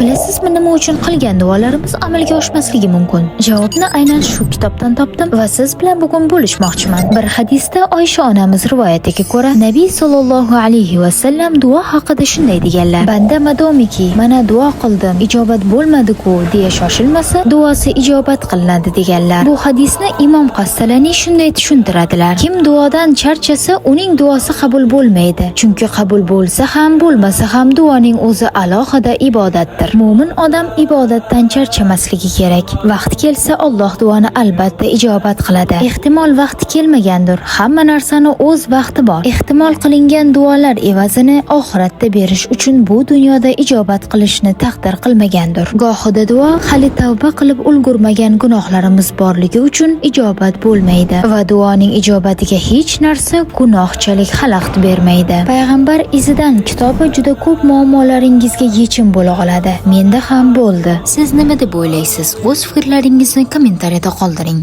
Bilasizmi, nima uchun qilgan duolarimiz amalga oshmasligi mumkin? Javobni aynan shu kitobdan topdim va siz bilan bugun bo'lishmoqchiman. Bir hadisda Oysha onamiz rivoyatiga ko'ra, Nabiy sollallohu alayhi va sallam duo haqida shunday deganlar: banda madomiki mana duo qildim, ijobat bo'lmadi-ku deya shoshilmasa, duosi ijobat qilinadi deganlar. Bu hadisni Imom Qastalani shunday tushuntiradilar: kim duodan charchasa, uning duosi qabul bo'lmaydi. Chunki qabul bo'lsa ham, bo'lmasa ham duoning o'zi alohida ibodatdir. Mo'min odam ibodatdan charchamasligi kerak. Vaqti kelsa Alloh duoni albatta ijobat qiladi. Ehtimol vaqti kelmagandir. Hamma narsani o'z vaqti bor. Ehtimol qilingan duolar evazini oxiratda berish uchun bu dunyoda ijobat qilishni taqdir qilmagandir. Gohida duo hali tavba qilib ulgurmagan gunohlarimiz borligi uchun ijobat bo'lmaydi va duoning ijobatiga hech narsa gunohchalik xalaqit bermaydi. Payg'ambar izidan kitobi juda ko'p muammolaringizga yechim bo'la oladi. Menda ham bo'ldi. Siz nima deb o'ylaysiz? O'z fikrlaringizni kommentariyada qoldiring.